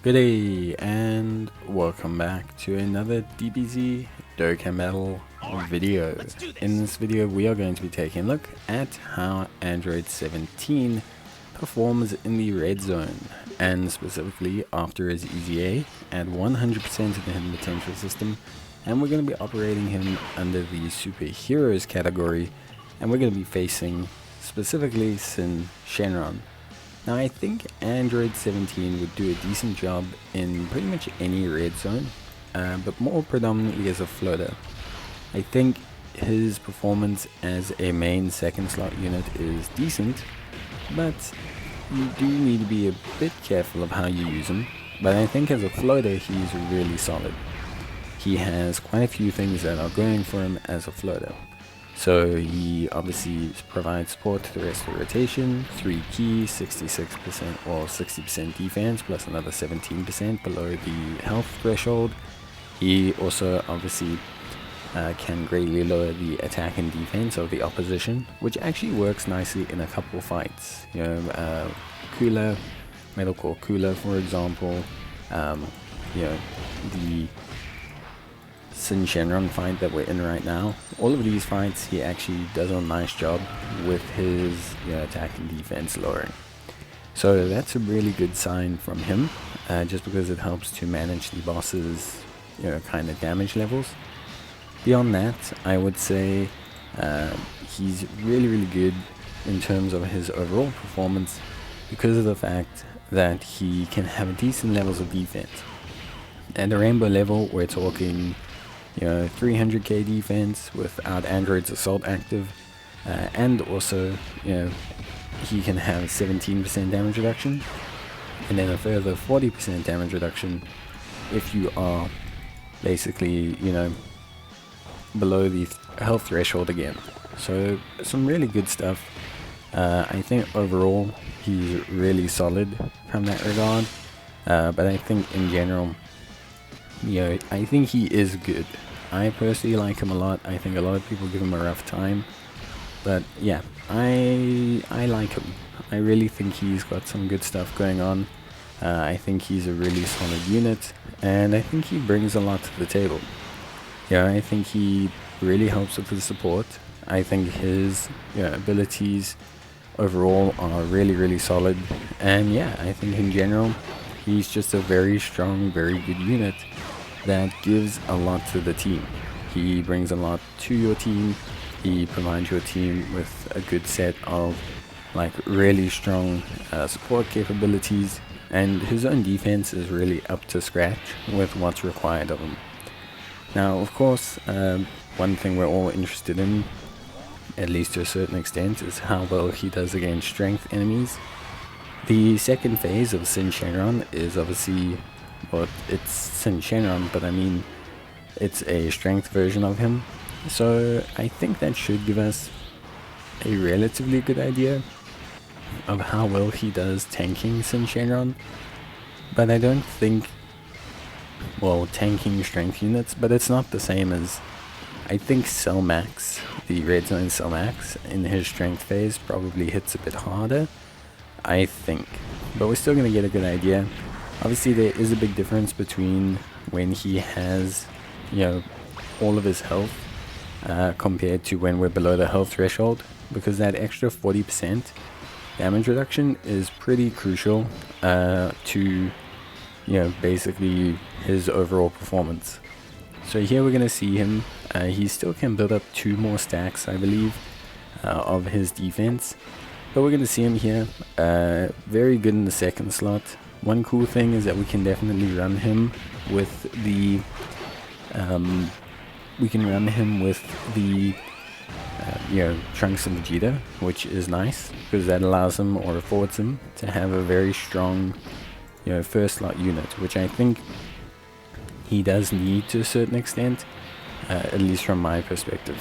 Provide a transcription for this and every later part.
Good day and welcome back to another Dbz Dokkan battle video. In this video we are going to be taking a look at how Android 17 performs in the red zone, and specifically after his EZA at 100% of the hidden potential system, and we're going to be operating him under the superheroes category, and we're going to be facing specifically Syn Shenron. Now I think Android 17 would do a decent job in pretty much any red zone, but more predominantly as a floater. I think his performance as a main second slot unit is decent, but you do need to be a bit careful of how you use him. But I think as a floater he's really solid. He has quite a few things that are going for him as a floater. So he obviously provides support to the rest of the rotation, 3 key, 66% or 60% defense, plus another 17% below the health threshold. He also obviously can greatly lower the attack and defense of the opposition, which actually works nicely in a couple fights. You know, Cooler, Metal Core Cooler for example, you know, the Syn Shenron fight that we're in right now. All of these fights he actually does a nice job with his attack and defense lowering. So that's a really good sign from him, just because it helps to manage the boss's kind of damage levels. Beyond that, I would say he's really good in terms of his overall performance, because of the fact that he can have decent levels of defense. At the rainbow level we're talking 300k defense without Android's assault active, and also he can have 17% damage reduction, and then a further 40% damage reduction if you are basically below the health threshold again. So some really good stuff. I think overall he's really solid from that regard, but I think in general I think he is good. I personally like him a lot. I think a lot of people give him a rough time, but yeah, I like him. I really think he's got some good stuff going on. I think he's a really solid unit, and I think he brings a lot to the table. I think he really helps with the support. I think his abilities overall are really solid, and yeah, I think in general he's just a very strong, very good unit that gives a lot to the team. He brings a lot to your team. He provides your team with a good set of really strong support capabilities, and his own defense is really up to scratch with what's required of him. Now of course, one thing we're all interested in, at least to a certain extent, is how well he does against strength enemies. The second phase of Syn Shenron is obviously, well, it's Syn Shenron, but I mean it's a strength version of him, so I think that should give us a relatively good idea of how well he does tanking Syn Shenron. But I don't think, well, tanking strength units, but it's not the same as, I think Cell Max, the red zone Cell Max in his strength phase probably hits a bit harder, I think, but we're still going to get a good idea. Obviously there is a big difference between when he has all of his health compared to when we're below the health threshold, because that extra 40% damage reduction is pretty crucial to basically his overall performance. So here we're going to see him, he still can build up 2 more stacks I believe of his defense, but we're going to see him here very good in the second slot. One cool thing is that we can definitely run him with the Trunks and Vegeta, which is nice because that allows him or affords him to have a very strong first slot unit, which I think he does need to a certain extent, at least from my perspective.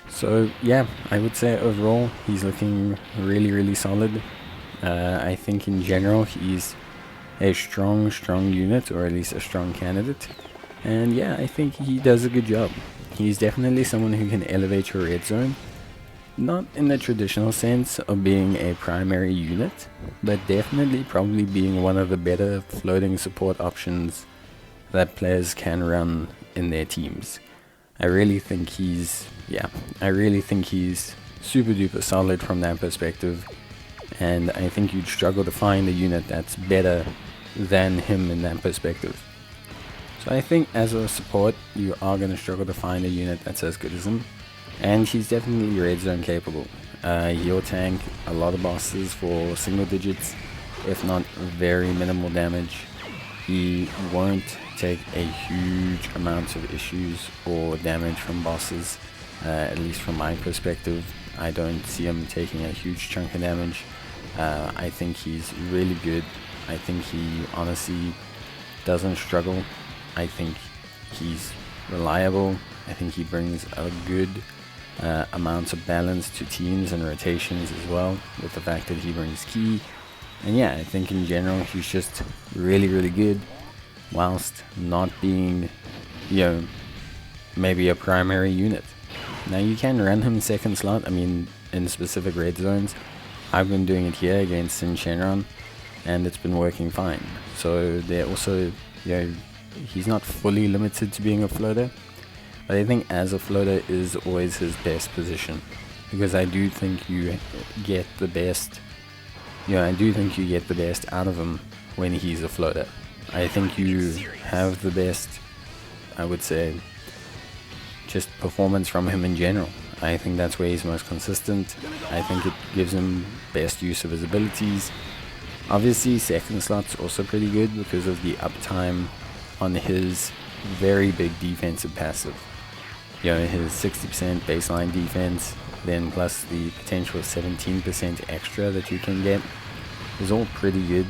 So yeah, I would say overall he's looking really solid. I think in general he's a strong unit, or at least a strong candidate, and yeah, I think he does a good job. He's definitely someone who can elevate your red zone, not in the traditional sense of being a primary unit, but definitely probably being one of the better floating support options that players can run in their teams. I really think he's super duper solid from that perspective, and I think you'd struggle to find a unit that's better than him in that perspective. So I think as a support, you are going to struggle to find a unit that's as good as him, and he's definitely red zone capable. He'll tank a lot of bosses for single digits, if not very minimal damage. He won't take a huge amount of issues or damage from bosses, at least from my perspective. I don't see him taking a huge chunk of damage. I think he's really good. I think he honestly doesn't struggle. I think he's reliable. I think he brings a good amount of balance to teams and rotations as well, with the fact that he brings key. And yeah, I think in general he's just really, really good, whilst not being, maybe a primary unit. Now you can run him second slot, I mean, in specific red zones. I've been doing it here against Syn Shenron, and it's been working fine. So they're also, he's not fully limited to being a floater, but I think as a floater is always his best position, because I do think you get the best, out of him when he's a floater. I think you have the best, I would say, just performance from him in general. I think that's where he's most consistent. I think it gives him best use of his abilities. Obviously second slot's also pretty good because of the uptime on his very big defensive passive. His 60% baseline defense, then plus the potential 17% extra that you can get, is all pretty good.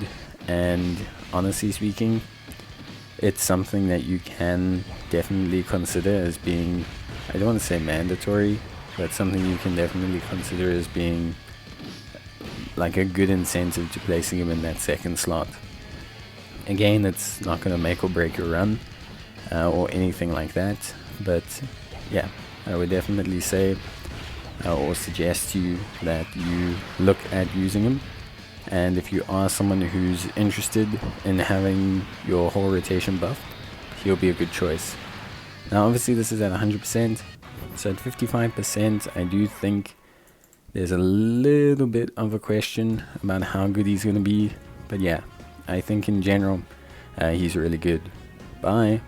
And honestly speaking, it's something that you can definitely consider as being, I don't want to say mandatory, but something you can definitely consider as being like a good incentive to placing him in that second slot. Again, it's not going to make or break your run or anything like that, but yeah, I would definitely say or suggest to you that you look at using him. And if you are someone who's interested in having your whole rotation buffed, he'll be a good choice. Now obviously this is at 100%, so at 55% I do think there's a little bit of a question about how good he's going to be, but yeah, I think in general he's really good. Bye.